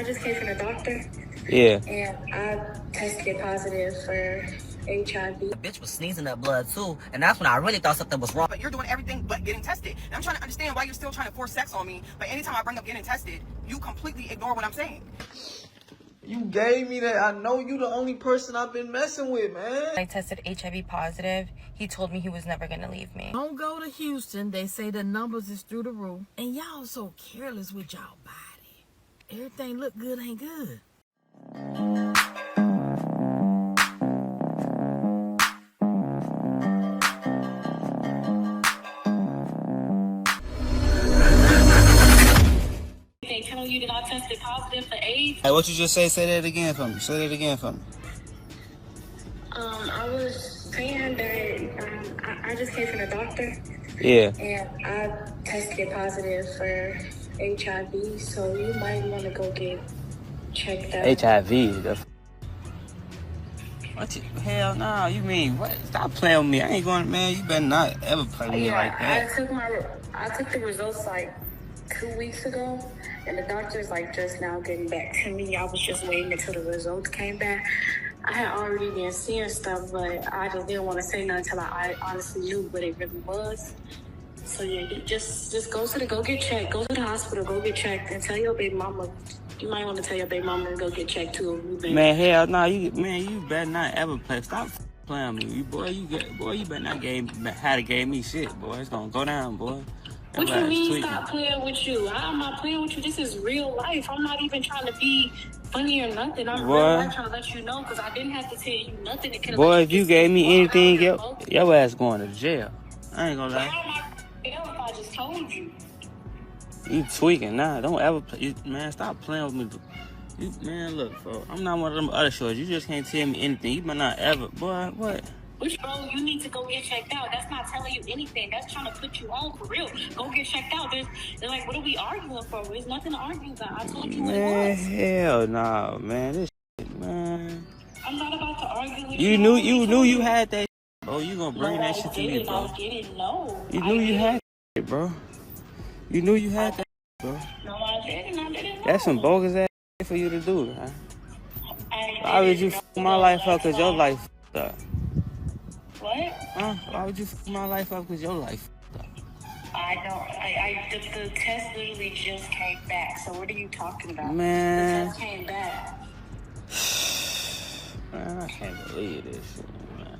just came from the doctor. Yeah. And I tested positive for HIV. The bitch was sneezing up blood too, and that's when I really thought something was wrong. But you're doing everything but getting tested. And I'm trying to understand why you're still trying to force sex on me, but anytime I bring up getting tested, you completely ignore what I'm saying. You gave me that. I know you the only person I've been messing with, man. I tested HIV positive. He told me he was never gonna leave me. Don't go to Houston. They say the numbers is through the roof. And y'all so careless with y'all body. Everything look good ain't good. They telling you that I tested positive for AIDS. Hey, what you just say? Say that again for me. Say that again for me. I was saying that I just came from the doctor. Yeah. And I tested positive for HIV, so you might want to go get checked out. HIV. What? Hell no. You mean what? Stop playing with me. I ain't going, man. You better not ever play with me like that. I took the results like 2 weeks ago, and the doctor's like just now getting back to me. I was just waiting until the results came back. I had already been seeing stuff, but I just didn't want to say nothing until I honestly knew what it really was. So yeah, just go get checked. Go to the hospital, go get checked, and tell your baby mama. You might want to tell your baby mama to go get checked too. Man, hell no, you better not ever play. Stop playing with me, boy. You better not gave me shit, boy. It's gonna go down, boy. What you mean stop playing with you? I'm not playing with you. This is real life. I'm not even trying to be funny or nothing. I'm really trying to let you know because I didn't have to tell you nothing. Boy, if you gave me anything, your ass going to jail. I ain't gonna lie. How am I if I just told you? You tweaking, nah. Don't ever play. Man, stop playing with me. Man, look, bro. I'm not one of them other shorts. You just can't tell me anything. You might not ever. Boy, what? Which, bro, you need to go get checked out. That's not telling you anything. That's trying to put you on for real. Go get checked out. They're like, what are we arguing for? There's nothing to argue about. I told you what it was. Hell no, man. This shit, man. I'm not about to argue with you. You knew you had that shit, bro. You gonna bring that shit to me, bro. I didn't know. You knew you had that shit, bro. You knew you had that shit, bro. No, I didn't know. That's some bogus ass shit for you to do, man. Why would you f my life up because your life f***ed up? What? Huh? Why would you f my life up because your life f***ed up? The test literally just came back. So what are you talking about? Man. The test came back. Man, I can't believe this shit, man.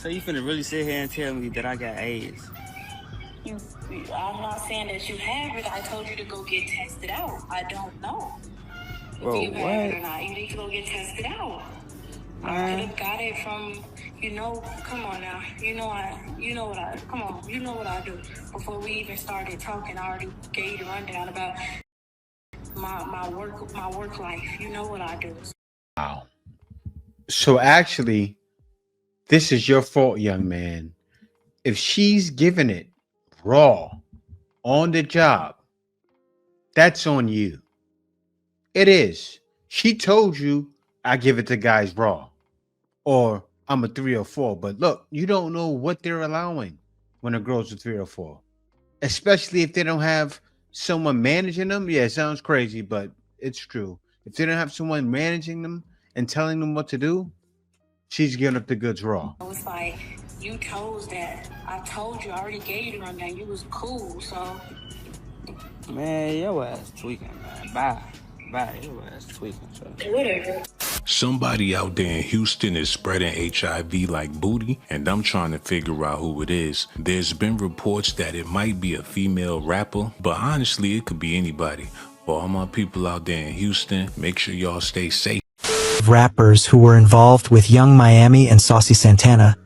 So you finna really sit here and tell me that I got AIDS? I'm not saying that you have it. I told you to go get tested out. I don't know Bro, if you have it or what? not. You need to go get tested out. I could have got it from, come on now. Come on, you know what I do. Before we even started talking, I already gave you the rundown about my work life. You know what I do. Wow. So actually, this is your fault, young man. If she's giving it raw on the job, that's on you. It is. She told you I give it to guys raw, or I'm a 3 or 4. But look, you don't know what they're allowing when a girl's a 3 or 4, especially if they don't have someone managing them. Yeah, it sounds crazy, but it's true. If they don't have someone managing them and telling them what to do, she's giving up the goods raw. It was like, you chose that. I told you, I already gave you the rundown. You was cool, so. Man, your ass tweaking, man. Bye, your ass tweaking. So. Whatever. Somebody out there in Houston is spreading HIV like booty, and I'm trying to figure out who it is. There's been reports that it might be a female rapper, but honestly, it could be anybody. For all my people out there in Houston, make sure y'all stay safe. Rappers who were involved with Young Miami and Saucy Santana,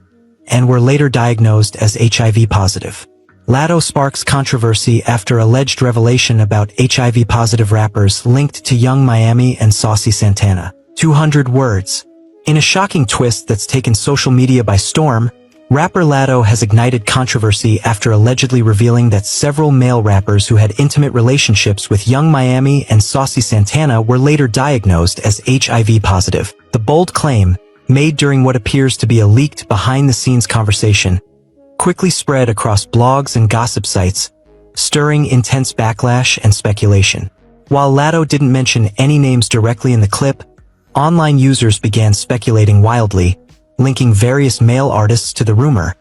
and were later diagnosed as HIV positive. Latto sparks controversy after alleged revelation about HIV-positive rappers linked to Young Miami and Saucy Santana. 200 words. In a shocking twist that's taken social media by storm, rapper Latto has ignited controversy after allegedly revealing that several male rappers who had intimate relationships with Young Miami and Saucy Santana were later diagnosed as HIV positive. The bold claim, made during what appears to be a leaked behind-the-scenes conversation, quickly spread across blogs and gossip sites, stirring intense backlash and speculation. While Lado didn't mention any names directly in the clip, online users began speculating wildly, linking various male artists to the rumor,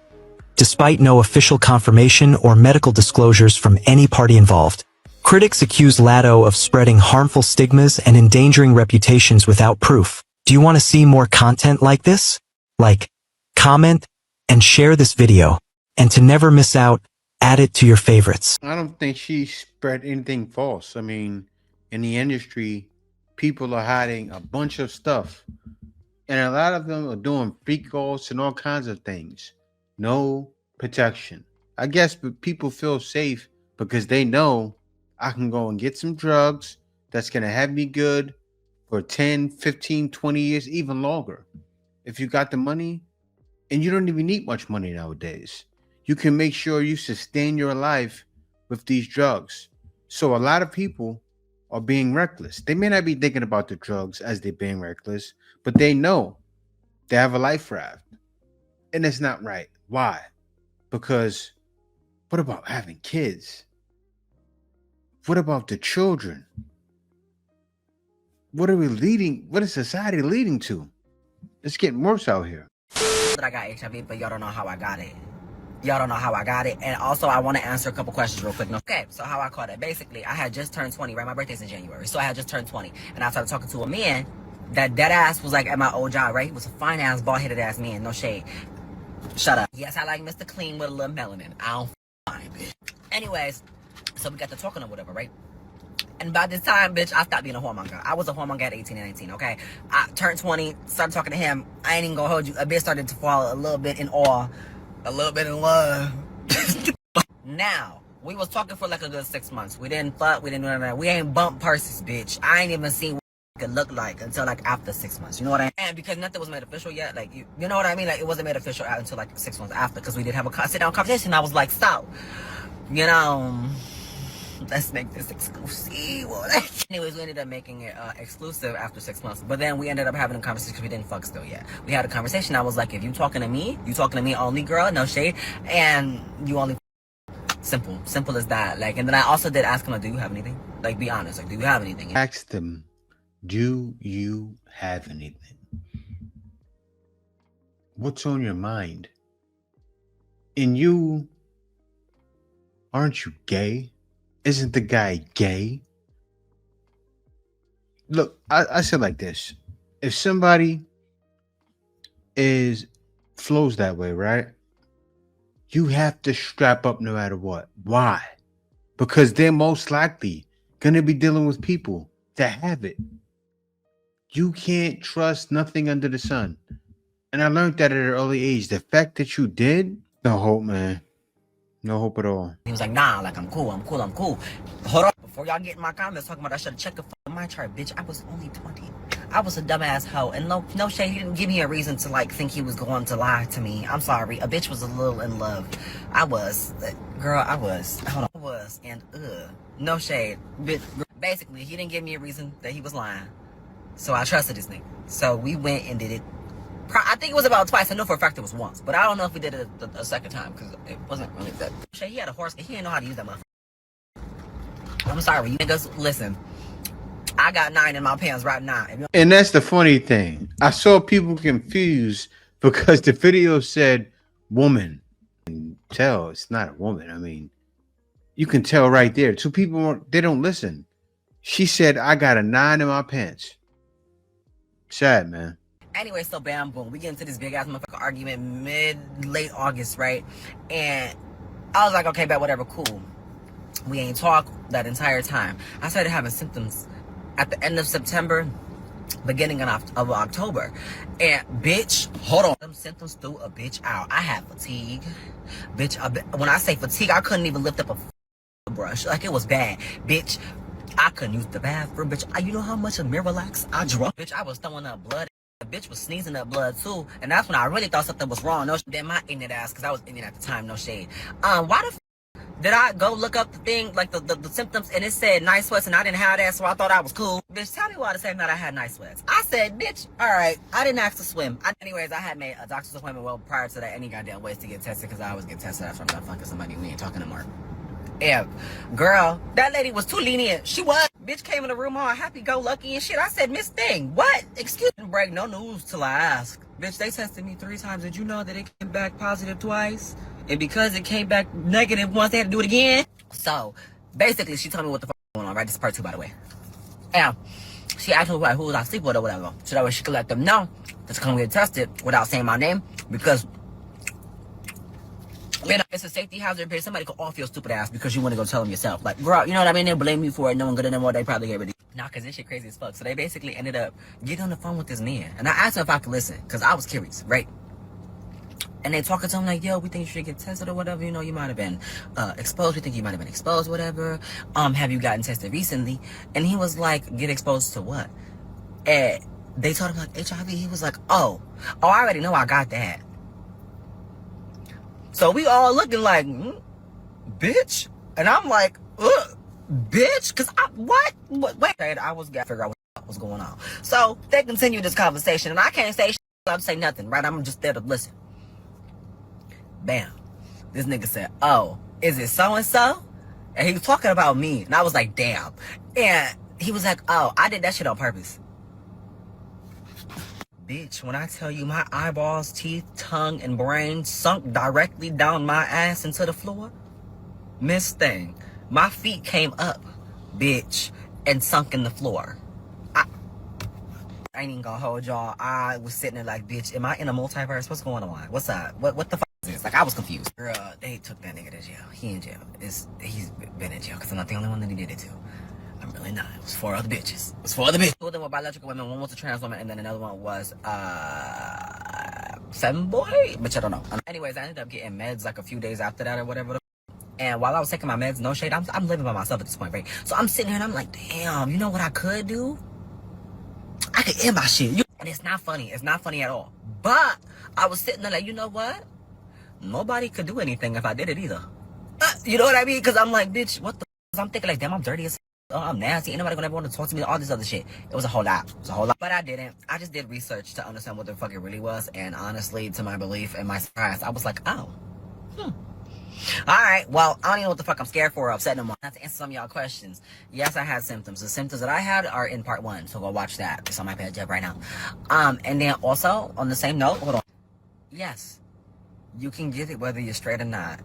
despite no official confirmation or medical disclosures from any party involved. Critics accuse Lado of spreading harmful stigmas and endangering reputations without proof. Do you want to see more content like this? Like, comment, and share this video. And to never miss out, add it to your favorites. I don't think she spread anything false. I mean, in the industry, people are hiding a bunch of stuff. And a lot of them are doing freak calls and all kinds of things. No protection. I guess people feel safe because they know I can go and get some drugs that's going to have me good for 10, 15, 20 years, even longer. If you got the money, and you don't even need much money nowadays, you can make sure you sustain your life with these drugs. So a lot of people are being reckless. They may not be thinking about the drugs as they're being reckless, but they know they have a life raft. And it's not right. Why? Because what about having kids? What about the children? What are we leading? What is society leading to? It's getting worse out here. That I got HIV, but y'all don't know how I got it. Y'all don't know how I got it. And also, I want to answer a couple questions real quick. Okay, so how I caught it. Basically, I had just turned 20, right? My birthday's in January. So I had just turned 20. And I started talking to a man that dead ass was like at my old job, right? He was a fine ass, bald headed ass man. No shade. Shut up. Yes, I like Mr. Clean with a little melanin. I don't mind, bitch. Anyways, so we got to talking or whatever, right? And by this time, bitch, I stopped being a whoremonger. I was a whoremonger at 18 and 19, okay? I turned 20, started talking to him. I ain't even gonna hold you. A bitch started to fall a little bit in awe, a little bit in love. Now, we was talking for like a good 6 months. We didn't fuck, we didn't do none of that. We ain't bumped purses, bitch. I ain't even seen what it could look like until like after 6 months. You know what I mean? And because nothing was made official yet, like, you know what I mean? Like, it wasn't made official until like 6 months after, because we did have a sit-down conversation. I was like, so, you know, let's make this exclusive. Anyways, we ended up making it exclusive after 6 months. But then we ended up having a conversation because we didn't fuck still yet. We had a conversation. I was like, if you talking to me only, girl, no shade. And you only simple. Simple as that. Like, and then I also did ask him, like, do you have anything? Like, be honest. Like, do you have anything? Ask them, do you have anything? What's on your mind? And you, aren't you gay? Isn't the guy gay? Look, I said like this. If somebody flows that way, right? You have to strap up no matter what. Why? Because they're most likely going to be dealing with people that have it. You can't trust nothing under the sun. And I learned that at an early age. The fact that you did, no hope, man. No hope at all. He was like, nah, like, I'm cool. Hold on. Before y'all get in my comments talking about I should have checked my chart, bitch. I was only 20. I was a dumbass hoe. And no shade, he didn't give me a reason to, like, think he was going to lie to me. I'm sorry. A bitch was a little in love. I was. Girl, I was. Hold on. I was. And, no shade. Bitch. Basically, he didn't give me a reason that he was lying. So I trusted this nigga. So we went and did it. I think it was about twice. I know for a fact it was once. But I don't know if we did it a second time, because it wasn't really that. He had a horse. He didn't know how to use that motherfucker. I'm sorry. You niggas, listen. I got 9 in my pants right now. And that's the funny thing. I saw people confused because the video said woman. You can tell it's not a woman. I mean, you can tell right there. Two people, they don't listen. She said, I got a 9 in my pants. Sad, man. Anyway, so bam, boom. We get into this big ass motherfucker argument late August, right? And I was like, okay, bet, whatever, cool. We ain't talk that entire time. I started having symptoms at the end of September, beginning of October. And bitch, hold on. Them symptoms threw a bitch out. I had fatigue. Bitch, when I say fatigue, I couldn't even lift up a brush. Like, it was bad. Bitch, I couldn't use the bathroom. Bitch, you know how much of Miralax I drank? Bitch, I was throwing up blood. The bitch was sneezing up blood too, and that's when I really thought something was wrong. No, then my ignorant ass, because I was ignorant at the time, no shade. Why the did I go look up the thing, like the symptoms, and it said night sweats, and I didn't have that, so I thought I was cool. Bitch, tell me why the same night I had night sweats. I said, bitch, all right, I didn't ask to swim. Anyways, I had made a doctor's appointment well prior to that, any goddamn ways to get tested, because I always get tested after I'm done fucking somebody. We ain't talking no more. Yeah, girl, that lady was too lenient. She was. Bitch came in the room all happy-go-lucky and shit. I said, Miss Thing, what? Excuse me. Break no news till I ask. Bitch, they tested me 3 times. Did you know that it came back positive twice? And because it came back negative once, they had to do it again? So, basically, she told me what the fuck was going on, right? This is part 2, by the way. Yeah. She asked me like, who was I sleep with or whatever. So that way she could let them know to come get tested without saying my name. Because it's a safety hazard, bitch. Somebody could off your stupid ass because you want to go tell them yourself. Like, girl, you know what I mean? They blame you for it. No one good at them, or they probably get rid of you. Nah, because this shit crazy as fuck. So they basically ended up getting on the phone with this man. And I asked him if I could listen because I was curious, right? And they talking to him like, yo, we think you should get tested or whatever. You know, you might have been exposed. We think you might have been exposed, whatever. Have you gotten tested recently? And he was like, get exposed to what? And they told him like HIV. He was like, oh, I already know I got that. So we all looking like, bitch. And I'm like, bitch? Because wait, I was got to figure out what was going on. So they continue this conversation. And I can't say shit. I'm say nothing, right? I'm just there to listen. Bam. This nigga said, oh, is it so-and-so? And he was talking about me. And I was like, damn. And he was like, oh, I did that shit on purpose. Bitch, when I tell you my eyeballs, teeth, tongue, and brain sunk directly down my ass into the floor, Miss Thing, my feet came up, bitch, and sunk in the floor. I ain't even gonna hold y'all. I was sitting there like, bitch, am I in a multiverse? What's going on? What's up? What the fuck is this? Like, I was confused. Girl, they took that nigga to jail. He in jail. He's been in jail because I'm not the only one that he did it to. I'm really not. It was 4 other bitches. Two of them were biological women. One was a trans woman, and then another one was femboy, which I don't know. Anyways, I ended up getting meds like a few days after that or whatever. And while I was taking my meds, no shade, I'm living by myself at this point, right? So I'm sitting here and I'm like, damn, you know what I could do? I could end my shit. And it's not funny. It's not funny at all. But I was sitting there like, you know what? Nobody could do anything if I did it either. You know what I mean? Because I'm like, bitch, what the f***? I'm thinking like, damn, I'm dirty as oh, I'm nasty. Ain't nobody gonna ever want to talk to me. All this other shit. It was a whole lot. But I didn't. I just did research to understand what the fuck it really was. And honestly, to my belief and my surprise, I was like, oh. Alright, well, I don't even know what the fuck I'm scared for or upset no more. I have to answer some of y'all questions. Yes, I had symptoms. The symptoms that I had are in part 1. So go watch that. It's on my page right now. And then also, on the same note, hold on. Yes, you can get it whether you're straight or not.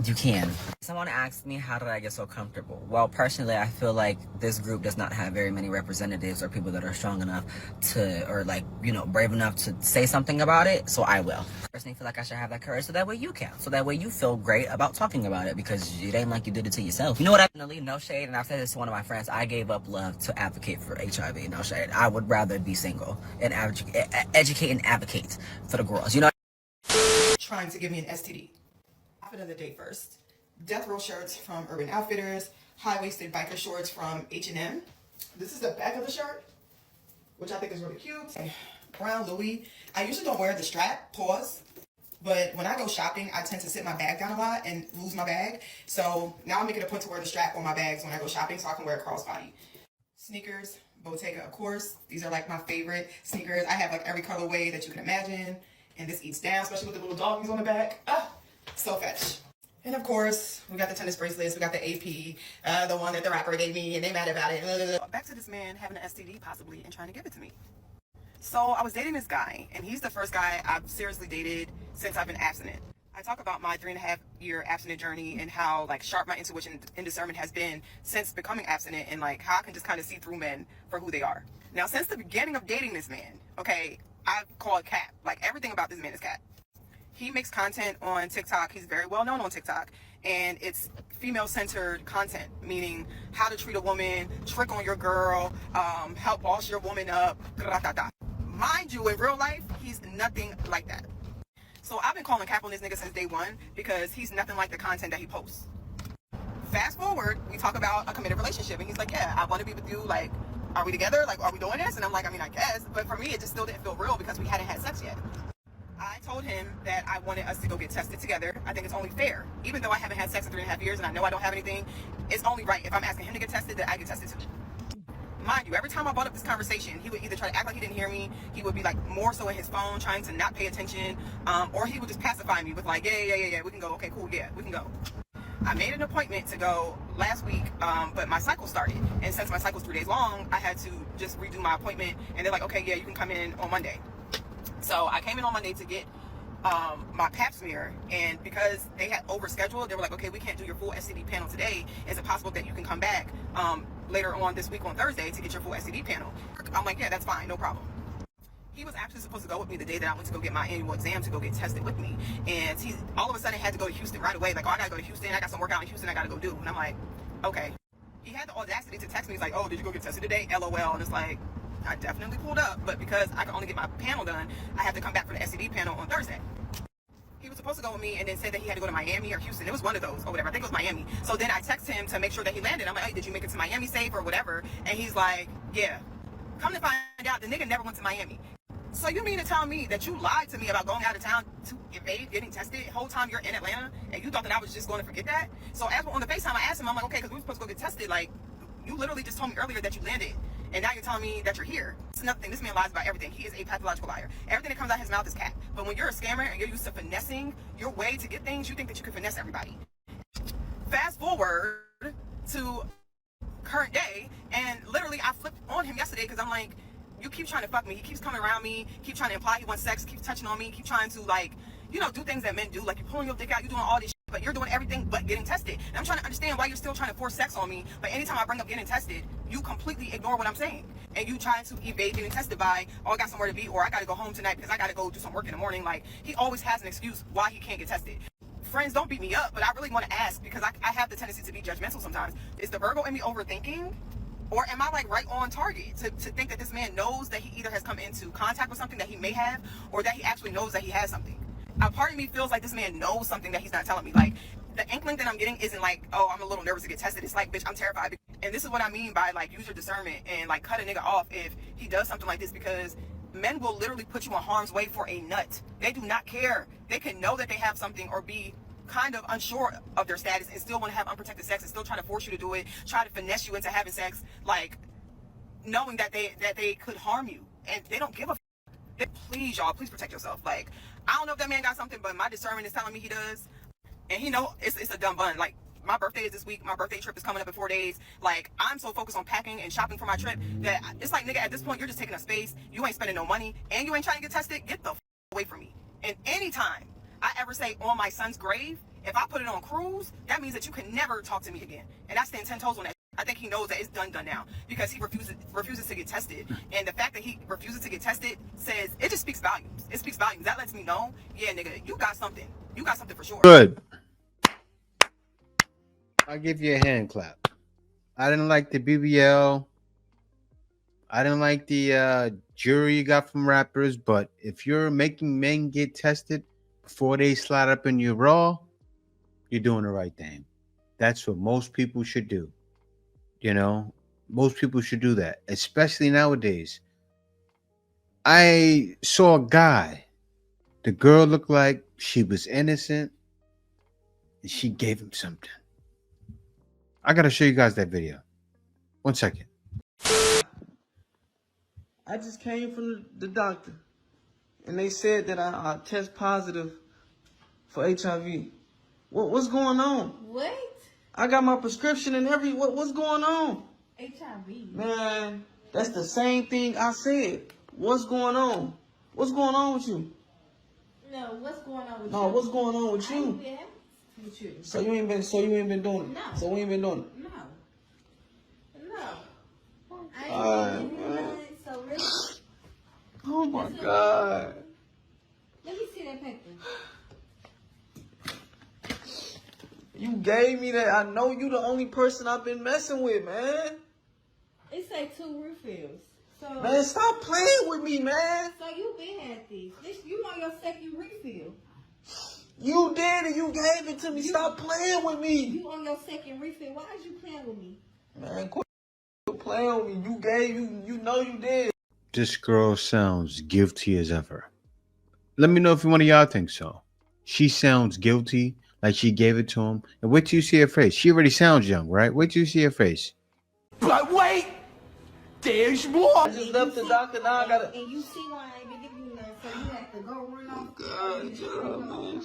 You can. Someone asked me, how did I get so comfortable? Well, personally, I feel like this group does not have very many representatives or people that are strong enough to, or like, you know, brave enough to say something about it. So I will. Personally, feel like I should have that courage so that way you can. So that way you feel great about talking about it because it ain't like you did it to yourself. You know what? I'm no shade, and I've said this to one of my friends. I gave up love to advocate for HIV. No shade. I would rather be single and educate and advocate for the girls. You know? Trying to give me an STD. Outfit of the day first. Death row shirts from Urban Outfitters, high-waisted biker shorts from H&M. This is the back of the shirt, which I think is really cute. Brown Louis. I usually don't wear the strap, pause, but when I go shopping, I tend to sit my bag down a lot and lose my bag. So now I'm making a point to wear the strap on my bags when I go shopping so I can wear a crossbody. Sneakers, Bottega, of course. These are like my favorite sneakers. I have like every colorway that you can imagine, and this eats down, especially with the little doggies on the back. So fetch. And of course, we got the tennis bracelets, we got the AP, the one that the rapper gave me, and they mad about it. Back to this man having an STD possibly and trying to give it to me. So I was dating this guy, and he's the first guy I've seriously dated since I've been abstinent. I talk about my 3.5-year abstinent journey and how like sharp my intuition and discernment has been since becoming abstinent, and like how I can just kind of see through men for who they are. Now, since the beginning of dating this man, okay, I've called cap. Like everything about this man is cap. He makes content on TikTok. He's very well known on TikTok. And it's female-centered content, meaning how to treat a woman, trick on your girl, help boss your woman up, Mind you, in real life, he's nothing like that. So I've been calling cap on this nigga since day one because he's nothing like the content that he posts. Fast forward, we talk about a committed relationship. And he's like, yeah, I want to be with you. Like, are we together? Like, are we doing this? And I'm like, I mean, I guess. But for me, it just still didn't feel real because we hadn't had sex yet. I told him that I wanted us to go get tested together. I think it's only fair. Even though I haven't had sex in 3.5 years and I know I don't have anything, it's only right if I'm asking him to get tested that I get tested too. Mind you, every time I brought up this conversation, he would either try to act like he didn't hear me, he would be like more so in his phone trying to not pay attention, or he would just pacify me with like, yeah, we can go, okay, cool, yeah, we can go. I made an appointment to go last week, but my cycle started. And since my cycle's 3 days long, I had to just redo my appointment. And they're like, okay, yeah, you can come in on Monday. So I came in on Monday to get my pap smear, and because they had overscheduled, they were like, okay, we can't do your full STD panel today. Is it possible that you can come back later on this week on Thursday to get your full STD panel? I'm like, yeah, that's fine, no problem. He was actually supposed to go with me the day that I went to go get my annual exam to go get tested with me. And he all of a sudden had to go to Houston right away. Like, oh, I gotta go to Houston. I got some work out in Houston I gotta go do. And I'm like, okay. He had the audacity to text me. He's like, oh, did you go get tested today? LOL. And it's like, I definitely pulled up, but because I can only get my panel done, I have to come back for the STD panel on Thursday. He was supposed to go with me and then said that he had to go to Miami or Houston. It was one of those or whatever. I think it was Miami. So then I text him to make sure that he landed. I'm like, hey, did you make it to Miami safe or whatever? And he's like, yeah. Come to find out, the nigga never went to Miami. So you mean to tell me that you lied to me about going out of town to evade getting tested the whole time you're in Atlanta, and you thought that I was just going to forget that? So as we're on the FaceTime, I asked him, I'm like, okay, because we were supposed to go get tested. Like, you literally just told me earlier that you landed, and now you're telling me that you're here. It's nothing. This man lies about everything. He is a pathological liar. Everything that comes out of his mouth is cap. But when you're a scammer and you're used to finessing your way to get things, you think that you can finesse everybody. Fast forward to current day, and literally I flipped on him yesterday because I'm like, you keep trying to fuck me. He keeps coming around me, keep trying to imply he wants sex, keeps touching on me, keep trying to, like, you know, do things that men do. Like, you're pulling your dick out, you're doing all this shit, but you're doing everything but getting tested. And I'm trying to understand why you're still trying to force sex on me, but anytime I bring up getting tested, you completely ignore what I'm saying. And you try to evade getting tested by, oh, I got somewhere to be, or I gotta go home tonight because I gotta go do some work in the morning. Like, he always has an excuse why he can't get tested. Friends, don't beat me up, but I really want to ask, because I have the tendency to be judgmental sometimes. Is the Virgo in me overthinking? Or am I like right on target to think that this man knows that he either has come into contact with something that he may have, or that he actually knows that he has something? A part of me feels like this man knows something that he's not telling me. Like, the inkling that I'm getting isn't like, oh, I'm a little nervous to get tested. It's like, bitch, I'm terrified. And this is what I mean by, like, use your discernment and, like, cut a nigga off if he does something like this, because men will literally put you in harm's way for a nut. They do not care. They can know that they have something or be kind of unsure of their status and still want to have unprotected sex and still try to force you to do it, try to finesse you into having sex, like, knowing that they could harm you, and they don't give a f. Please, y'all, please protect yourself. Like, I don't know if that man got something, but my discernment is telling me he does, and he know it's a dumb bun. Like, my birthday is this week. My birthday trip is coming up in 4 days. Like, I'm so focused on packing and shopping for my trip that it's like, nigga, at this point, you're just taking up space. You ain't spending no money, and you ain't trying to get tested. Get the f away from me. And anytime I ever say on my son's grave, if I put it on cruise, that means that you can never talk to me again. And I stand 10 toes on that. I think he knows that it's done now, because he refuses to get tested. And the fact that he refuses to get tested says, it just speaks volumes. It speaks volumes. That lets me know, yeah, nigga, you got something. You got something for sure. Good. I'll give you a hand clap. I didn't like the BBL. I didn't like the jury you got from rappers, but if you're making men get tested before they slide up in your raw, you're doing the right thing. That's what most people should do. You know, most people should do that, especially nowadays. I saw a guy. The girl looked like she was innocent, and she gave him something. I got to show you guys that video. 1 second. I just came from the doctor, and they said that I test positive for HIV. What's going on? What? I got my prescription and what's going on? HIV. Man, that's the same thing I said. What's going on? What's going on with you? No, what's going on with you? No, what's going on with I you? ain't been having sex with you. So you ain't been doing it? No. So we ain't been doing it? No. I Alright, ain't been doing it, so really. Oh my God. Let me see that paper. You gave me that. I know you the only person I've been messing with, man. It say 2 refills. So Man, stop playing with me, man. So you been had these. You on your second refill. You did and you gave it to me. Stop playing with me. You on your second refill. Why is you playing with me? Man, quit playing with me. You know you did. This girl sounds guilty as ever. Let me know if one of y'all think so. She sounds guilty, like she gave it to him. And wait till you see her face. She already sounds young, right? Wait till you see her face. But wait! There's more! I just left the doctor, now I gotta... And you see why I ain't been giving you none, so you have to go run off. God, man.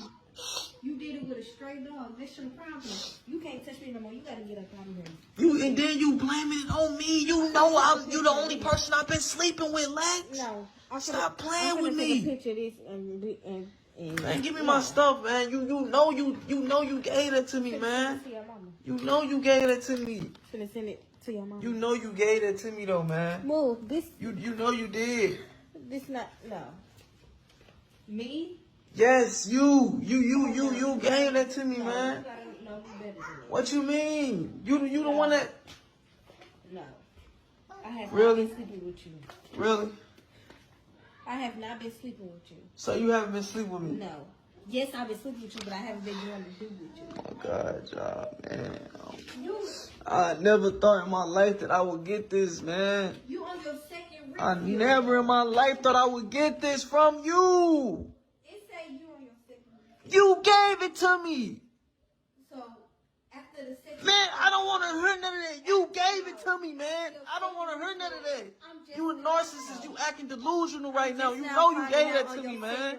You did it with a stray dog. That's your problem. You can't touch me no more. You gotta get up out of here. And then you blaming it on me. You know you the only person I've been sleeping with, Lex. No. Stop playing with me. I'm gonna take a picture of this and man, give me my stuff, man. You know you gave it to me, man. You know you gave it to me. Finna send it to your mama. You know you gave it to me though, man. Move this. You know you did. This not no. Me? Yes, you gave that to me, man. What you mean? You the one that? No. I have really? not been sleeping with you. Really? I have not been sleeping with you. So you haven't been sleeping with me? No. Yes, I've been sleeping with you, but I haven't been doing to do with you. Oh God, man. I never thought in my life that I would get this, man. You on your second I never in my life thought I would get this from you. It say you on your second. You gave it to me. So after the second. Man, I don't want to hear none of that. You gave it to me, man. I don't want to hear none of that. You a narcissist. You acting delusional right now. You know you gave that to me, man.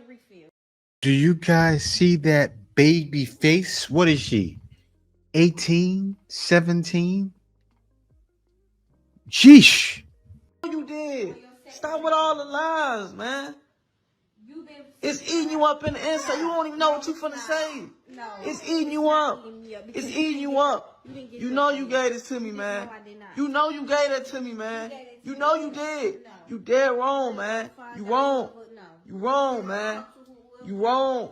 Do you guys see that baby face? What is she? 18? 17? Sheesh. You did. Stop with all the lies, man. It's eating you up in the inside. You don't even know what you finna say. It's eating you up. It's eating you up. You know you gave this to me, man. You know you gave that to me, man. You know you did. You dead wrong, man. You wrong. You wrong, man. You wrong.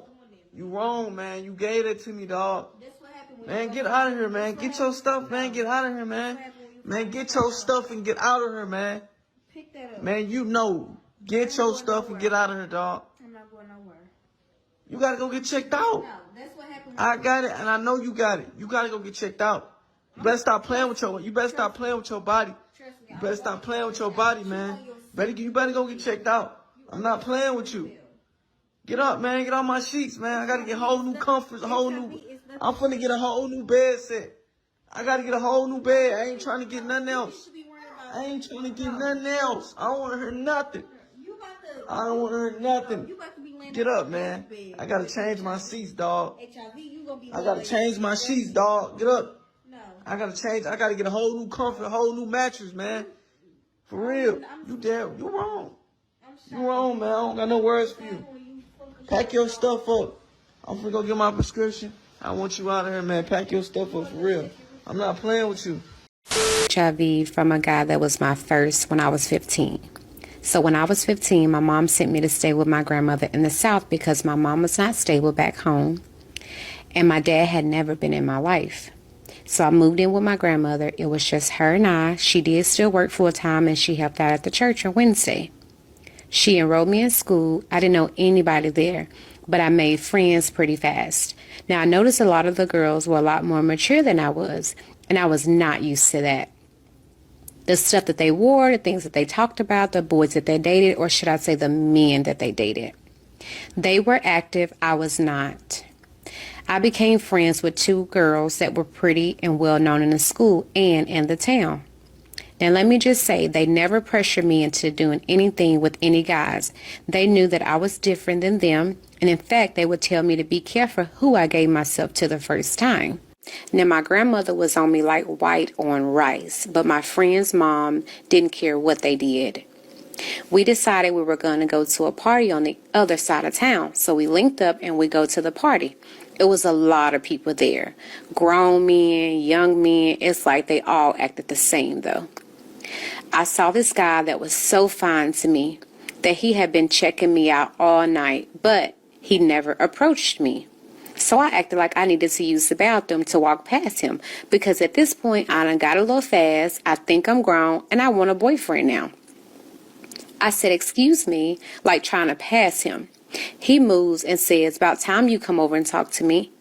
You wrong, man. You gave that to me, dog. Man, get out of here, man. Get your stuff, man. Get out of here, man. Man, get your stuff and get out of here, man. Man, you know. Get your stuff and get out of here, dog. I'm not going nowhere. You gotta go get checked out. No, that's what happened. I got it, and I know you got it. You gotta go get checked out. You better stop playing with your. You better stop playing with your body. You better stop playing with your body, man. You better go get checked out. I'm not playing with you. Get up, man. Get on my sheets, man. I gotta get whole new comforts, I'm finna get a whole new bed set. I gotta get a whole new bed. I ain't trying to get nothing else. I ain't trying to get nothing else. I don't want to hear nothing. I don't want to hear nothing. Get up, man. I gotta change my sheets, dog. I gotta change my sheets, dog. Get up. I gotta get a whole new comfort, a whole new mattress, man. For real. You wrong. You wrong, man. I don't got no words for you. Pack your stuff up. I'm finna go get my prescription. I want you out of here, man. Pack your stuff up for real. I'm not playing with you. HIV from a guy that was my first when I was 15. So when I was 15, my mom sent me to stay with my grandmother in the South because my mom was not stable back home. And my dad had never been in my life. So I moved in with my grandmother. It was just her and I. She did still work full time and she helped out at the church on Wednesday. She enrolled me in school. I didn't know anybody there, but I made friends pretty fast. Now I noticed a lot of the girls were a lot more mature than I was, and I was not used to that. The stuff that they wore, the things that they talked about, the boys that they dated, or should I say the men that they dated. They were active, I was not. I became friends with two girls that were pretty and well known in the school and in the town. Now let me just say, they never pressured me into doing anything with any guys. They knew that I was different than them, and in fact, they would tell me to be careful who I gave myself to the first time. Now my grandmother was on me like white on rice, but my friend's mom didn't care what they did. We decided we were going to go to a party on the other side of town, so we linked up and we go to the party. It was a lot of people there. Grown men, young men, it's like they all acted the same though. I saw this guy that was so fine to me that he had been checking me out all night, but he never approached me. So I acted like I needed to use the bathroom to walk past him because at this point I done got a little fast, I think I'm grown, and I want a boyfriend now. I said, excuse me, like trying to pass him. He moves and says, about time you come over and talk to me.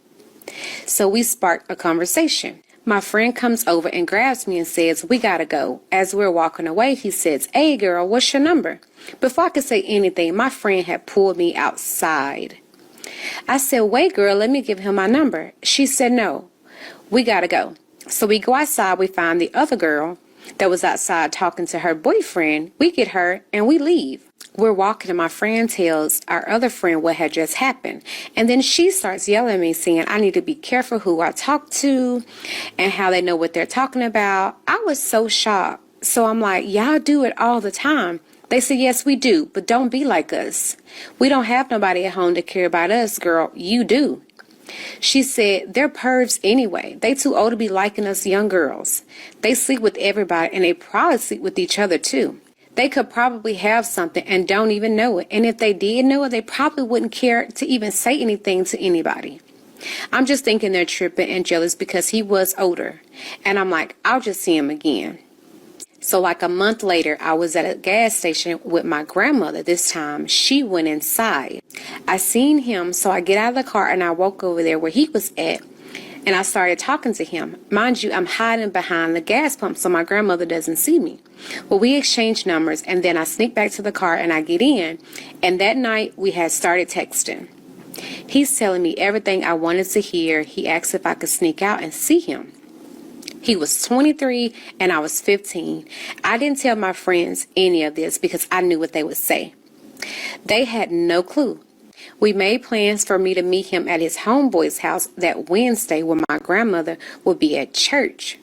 So we sparked a conversation. My friend comes over and grabs me and says, we gotta go. As we're walking away, he says, hey girl, what's your number? Before I could say anything, my friend had pulled me outside. I said, wait girl, let me give him my number. She said, no, we gotta go. So we go outside, we find the other girl, that was outside talking to her boyfriend. We get her and we leave. We're walking and my friend tells our other friend what had just happened. And then she starts yelling at me saying I need to be careful who I talk to and how they know what they're talking about. I was so shocked. So I'm like, y'all do it all the time. They said, yes, we do, but don't be like us. We don't have nobody at home to care about us, girl. You do. She said, they're pervs anyway. They too old to be liking us young girls. They sleep with everybody and they probably sleep with each other too. They could probably have something and don't even know it. And if they did know it, they probably wouldn't care to even say anything to anybody. I'm just thinking they're tripping and jealous because he was older. And I'm like, I'll just see him again. So like a month later, I was at a gas station with my grandmother. This time, she went inside. I seen him, so I get out of the car and I walk over there where he was at. And I started talking to him. Mind you, I'm hiding behind the gas pump so my grandmother doesn't see me. Well, we exchanged numbers and then I sneak back to the car and I get in. And that night, we had started texting. He's telling me everything I wanted to hear. He asked if I could sneak out and see him. He was 23 and I was 15. I didn't tell my friends any of this because I knew what they would say. They had no clue. We made plans for me to meet him at his homeboy's house that Wednesday when my grandmother would be at church.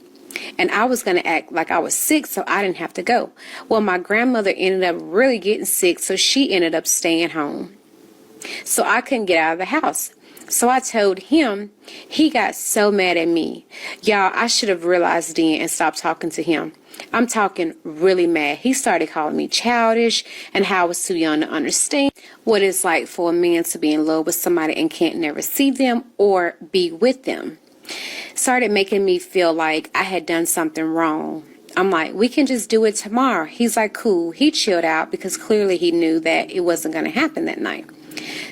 And I was going to act like I was sick so I didn't have to go. Well, my grandmother ended up really getting sick, so she ended up staying home. So I couldn't get out of the house. So I told him. He got so mad at me. Y'all, I should have realized then and stopped talking to him. I'm talking really mad. He started calling me childish and how I was too young to understand what it's like for a man to be in love with somebody and can't never see them or be with them. Started making me feel like I had done something wrong. I'm like, we can just do it tomorrow. He's like, cool. He chilled out because clearly he knew that it wasn't going to happen that night.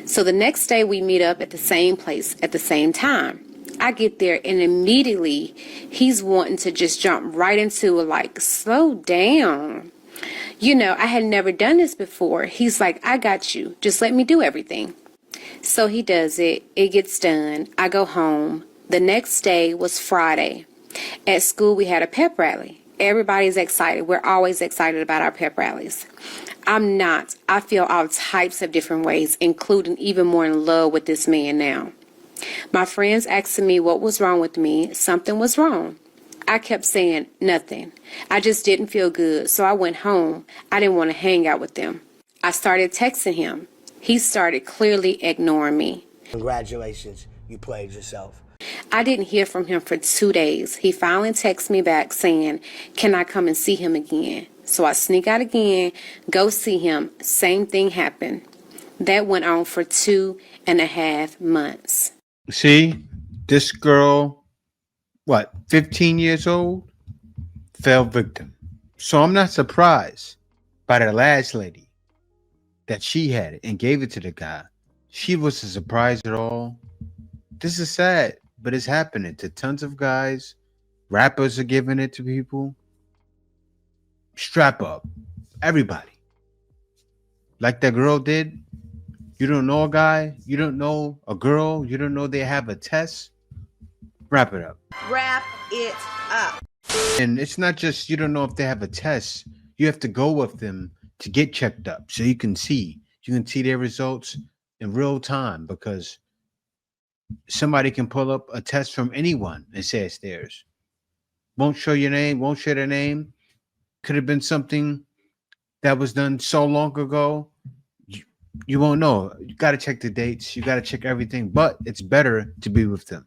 So the next day we meet up at the same place at the same time. I get there and immediately he's wanting to just jump right into it, like, slow down. You know, I had never done this before. He's like, I got you. Just let me do everything. So he does it. It gets done. I go home. The next day was Friday. At school we had a pep rally. Everybody's excited. We're always excited about our pep rallies. I'm not. I feel all types of different ways, including even more in love with this man now. My friends asking me what was wrong with me. Something was wrong. I kept saying nothing. I just didn't feel good, so I went home. I didn't want to hang out with them. I started texting him. He started clearly ignoring me. Congratulations, you played yourself. I didn't hear from him for 2 days. He finally texted me back saying, can I come and see him again? So I sneak out again, go see him. Same thing happened. That went on for 2.5 months. See, this girl, 15 years old, fell victim. So I'm not surprised by the last lady that she had it and gave it to the guy. She wasn't surprised at all. This is sad, but it's happening to tons of guys. Rappers are giving it to people. Strap up. Everybody. Like that girl did. You don't know a guy. You don't know a girl. You don't know they have a test. Wrap it up. Wrap it up. And it's not just you don't know if they have a test. You have to go with them to get checked up so you can see. You can see their results in real time because somebody can pull up a test from anyone and say it's theirs. Won't show your name, won't share their name. Could have been something that was done so long ago. You won't know. You got to check the dates. You got to check everything. But it's better to be with them.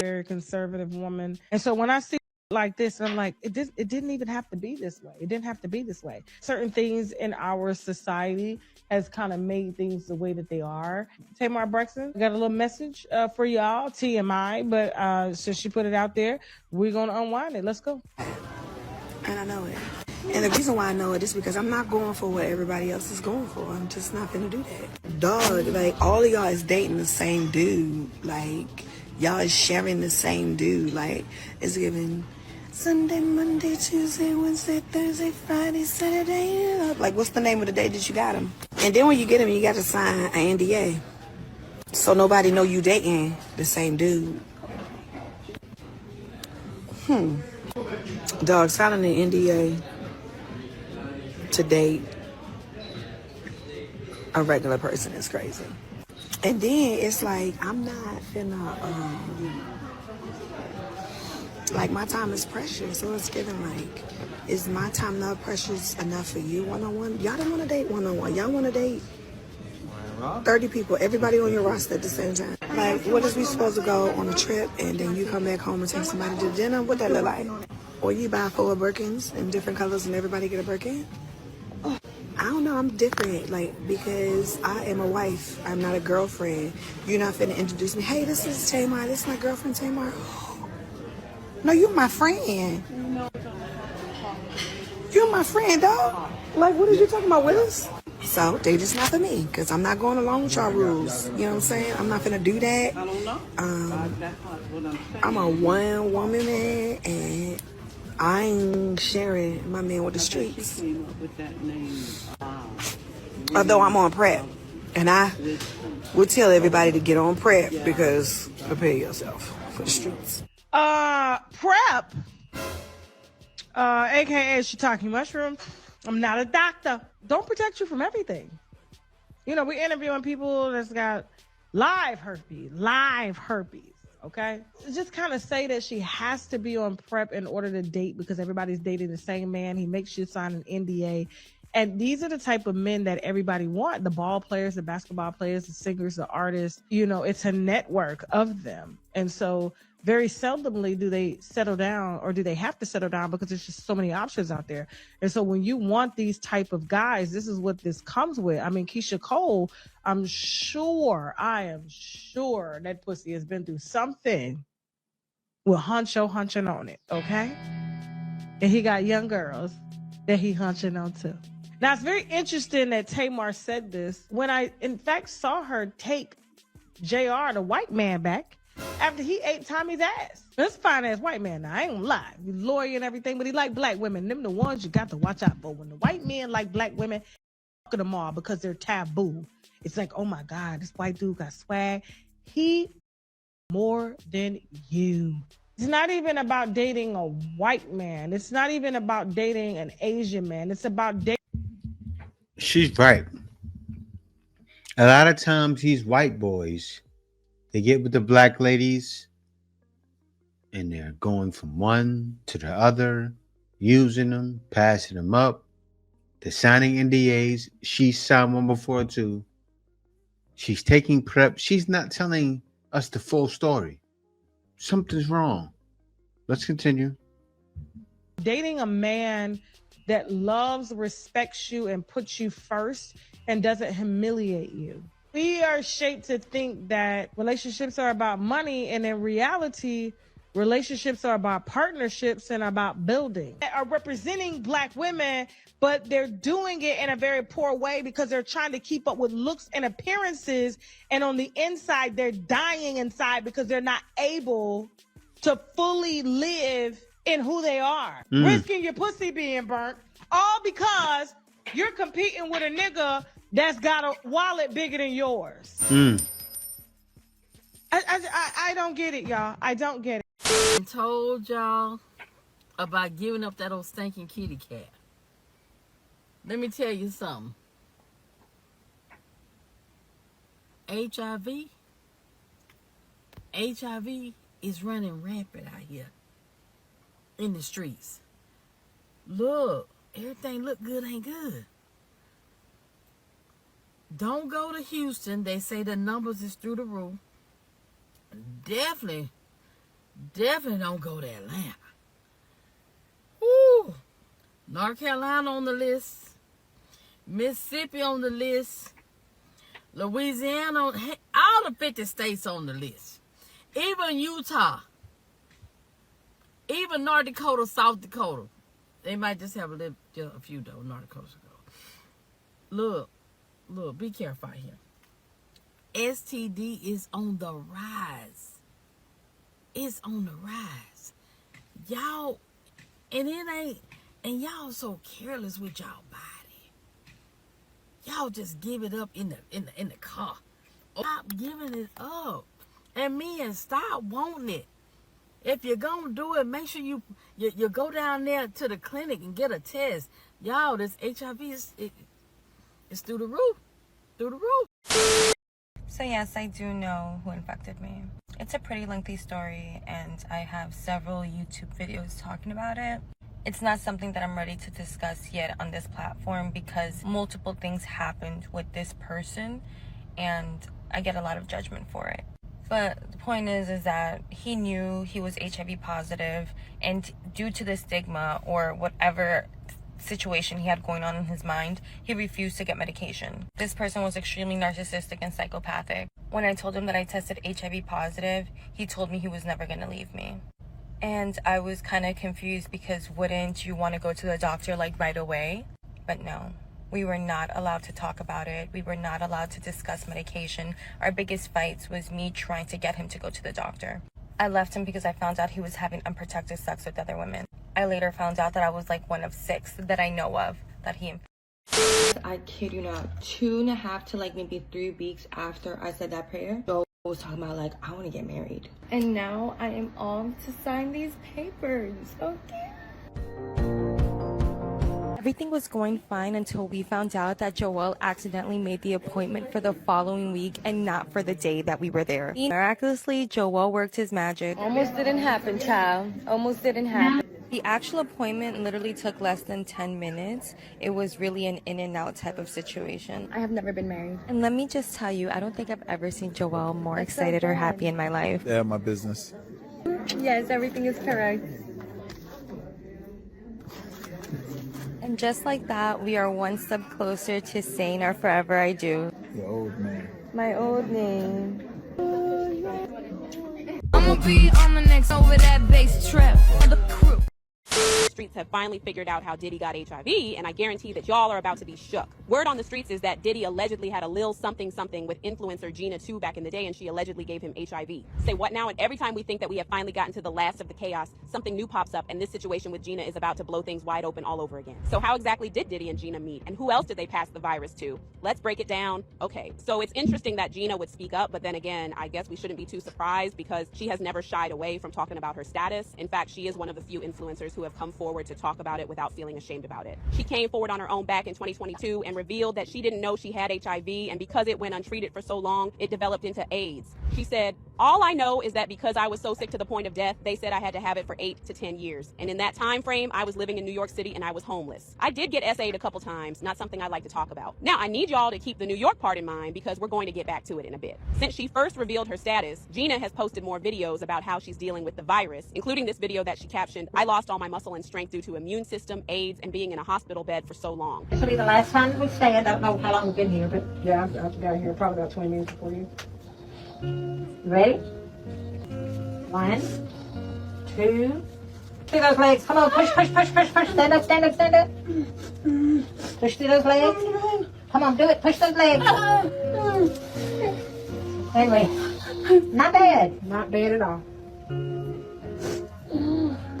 Very conservative woman. And so when I see like this, I'm like, it didn't even have to be this way. It didn't have to be this way. Certain things in our society has kind of made things the way that they are. Tamar Braxton got a little message for y'all, TMI, but since she put it out there, we're going to unwind it. Let's go. And I know it. And the reason why I know it is because I'm not going for what everybody else is going for. I'm just not gonna do that. Dog, like, all of y'all is dating the same dude. Like, y'all is sharing the same dude. Like, it's giving Sunday, Monday, Tuesday, Wednesday, Thursday, Friday, Saturday. Like, what's the name of the day that you got him? And then when you get him, you got to sign an NDA. So nobody know you dating the same dude. Dog, signing an NDA to date a regular person is crazy. And then it's like, I'm not finna, like, my time is precious. So it's given, like, is my time not precious enough for you one-on-one? Y'all don't want to date one-on-one. Y'all want to date 30 people, everybody on your roster at the same time. Like, what is we supposed to go on a trip and then you come back home and take somebody to dinner? What that look like? Or you buy 4 Birkins in different colors and everybody get a Birkin? I don't know, I'm different, like, because I am a wife. I'm not a girlfriend. You're not finna introduce me. Hey, this is Tamar. This is my girlfriend, Tamar. No, you're my friend. You're my friend, dog. Like, what are you talking about, Willis? So, they just not for me, because I'm not going along with y'all rules. You know what I'm saying? I'm not finna do that. I'm a one-woman man, and I ain't sharing my man with the streets. Although I'm on prep, and I will tell everybody to get on prep because prepare yourself for the streets. Prep, aka shiitake mushroom. I'm not a doctor. Don't protect you from everything. You know, we're interviewing people that's got live herpes, okay? Just kind of say that she has to be on prep in order to date because everybody's dating the same man. He makes you sign an NDA. And these are the type of men that everybody want. The ball players, the basketball players, the singers, the artists, you know, it's a network of them. And so very seldomly do they settle down, or do they have to settle down because there's just so many options out there. And so when you want these type of guys, this is what this comes with. I mean, Keisha Cole, I am sure that pussy has been through something with hunching on it, okay? And he got young girls that he hunching on too. Now, it's very interesting that Tamar said this when I, in fact, saw her take JR, the white man, back after he ate Tommy's ass. This fine ass white man. Now, I ain't gonna lie. He's lawyer and everything, but he like black women. Them the ones you got to watch out for. When the white men like black women, fuck them all because they're taboo. It's like, oh my God, this white dude got swag. He more than you. It's not even about dating a white man. It's not even about dating an Asian man. It's about dating. She's right. A lot of times these white boys, they get with the black ladies and they're going from one to the other, using them, passing them up. They're signing NDAs. She signed one before too. She's taking prep. She's not telling us the full story. Something's wrong. Let's continue. Dating a man that loves, respects you, and puts you first and doesn't humiliate you. We are shaped to think that relationships are about money, and in reality, relationships are about partnerships and about building. They are representing black women, but they're doing it in a very poor way because they're trying to keep up with looks and appearances, and on the inside, they're dying inside because they're not able to fully live in who they are. Risking your pussy being burnt, all because you're competing with a nigga that's got a wallet bigger than yours. I don't get it, y'all. I don't get it. I told y'all about giving up that old stinking kitty cat. Let me tell you something. HIV is running rampant out here in the streets. Look, everything look good ain't good. Don't go to Houston. They say the numbers is through the roof. Definitely don't go to Atlanta. Woo! North Carolina on the list. Mississippi on the list. Louisiana, all the 50 states on the list. Even Utah. Even North Dakota, South Dakota. They might just have a few though, North Dakota. Look, be careful out here. STD is on the rise. It's on the rise. Y'all, and y'all so careless with y'all body. Y'all just give it up in the car. Stop giving it up. And men, stop wanting it. If you're gonna do it, make sure you You go down there to the clinic and get a test. Y'all, this HIV it's through the roof. Through the roof. So yes, I do know who infected me. It's a pretty lengthy story, and I have several YouTube videos talking about it. It's not something that I'm ready to discuss yet on this platform because multiple things happened with this person, and I get a lot of judgment for it. But the point is that he knew he was HIV positive, and due to the stigma or whatever situation he had going on in his mind, he refused to get medication. This person was extremely narcissistic and psychopathic. When I told him that I tested HIV positive, he told me he was never going to leave me. And I was kind of confused because wouldn't you want to go to the doctor like right away? But no. We were not allowed to talk about it. We were not allowed to discuss medication. Our biggest fights was me trying to get him to go to the doctor. I left him because I found out he was having unprotected sex with other women. I later found out that I was like one of 6 that I know of that he infected. I kid you not, 2.5 to like maybe 3 weeks after I said that prayer, Joe was talking about like, I want to get married. And now I am on to sign these papers, okay? Everything was going fine until we found out that Joel accidentally made the appointment for the following week and not for the day that we were there. Miraculously, Joel worked his magic. Almost didn't happen, child. Almost didn't happen. The actual appointment literally took less than 10 minutes. It was really an in and out type of situation. I have never been married. And let me just tell you, I don't think I've ever seen Joel more excited or happy in my life. Yeah, my business. Yes, everything is correct. And just like that, we are one step closer to saying our forever I do. Your old name. My old name. I'ma be on the next over that bass trap for the crew. Streets have finally figured out how Diddy got HIV, and I guarantee that y'all are about to be shook. Word on the streets is that Diddy allegedly had a lil something something with influencer Gina 2 back in the day, and she allegedly gave him HIV. Say what now? And every time we think that we have finally gotten to the last of the chaos, something new pops up, and this situation with Gina is about to blow things wide open all over again. So how exactly did Diddy and Gina meet, and who else did they pass the virus to? Let's break it down. Okay, so it's interesting that Gina would speak up, but then again, I guess we shouldn't be too surprised because she has never shied away from talking about her status. In fact, she is one of the few influencers who have come forward to talk about it without feeling ashamed about it. She came forward on her own back in 2022 and revealed that she didn't know she had HIV, and because it went untreated for so long, it developed into AIDS. She said, "All I know is that because I was so sick to the point of death, they said I had to have it for 8 to 10 years. And in that time frame, I was living in New York City and I was homeless. I did get SA'd a couple times, not something I like to talk about. Now, I need y'all to keep the New York part in mind because we're going to get back to it in a bit. Since she first revealed her status, Gina has posted more videos about how she's dealing with the virus, including this video that she captioned, "I lost all my muscle and strength due to immune system, AIDS, and being in a hospital bed for so long." This will be the last time we stay. I don't know how long we've been here, but yeah, I've got here probably about 20 minutes before you. Ready? 1, 2. See those legs. Come on, push, push, push, push, push. Stand up, stand up, stand up. Push through those legs. Come on, do it. Push those legs. Anyway, not bad. Not bad at all.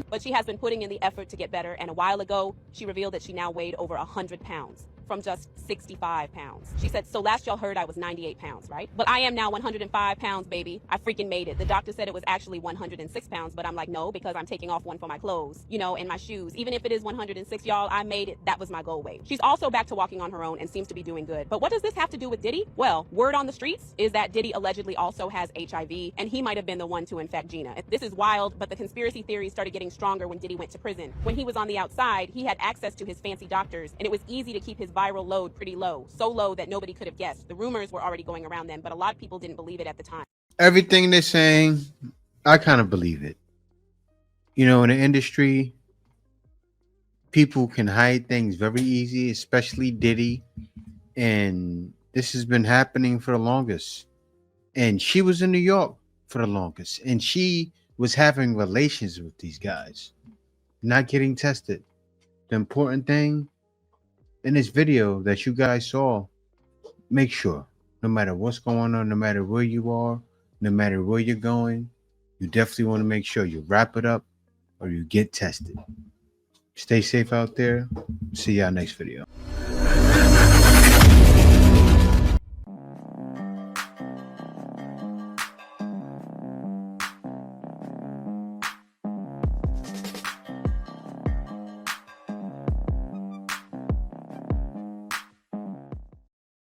But she has been putting in the effort to get better, and a while ago, she revealed that she now weighed over 100 pounds. From just 65 pounds. She said, "So last y'all heard I was 98 pounds, right? But I am now 105 pounds, baby. I freaking made it." The doctor said it was actually 106 pounds, but I'm like, no, because I'm taking off one for my clothes, you know, and my shoes. Even if it is 106, y'all, I made it. That was my goal weight. She's also back to walking on her own and seems to be doing good. But what does this have to do with Diddy? Well, word on the streets is that Diddy allegedly also has HIV, and he might have been the one to infect Gina. This is wild, but the conspiracy theories started getting stronger when Diddy went to prison. When he was on the outside, he had access to his fancy doctors, and it was easy to keep his viral load pretty low, so low that nobody could have guessed. The rumors were already going around then, but a lot of people didn't believe it at the time. Everything they're saying, I kind of believe it. You know, in the industry, people can hide things very easy, especially Diddy. And this has been happening for the longest. And she was in New York for the longest. And she was having relations with these guys, not getting tested. The important thing in this video that you guys saw, make sure no matter what's going on, no matter where you are, no matter where you're going, you definitely want to make sure you wrap it up or you get tested. Stay safe out there. See y'all next video.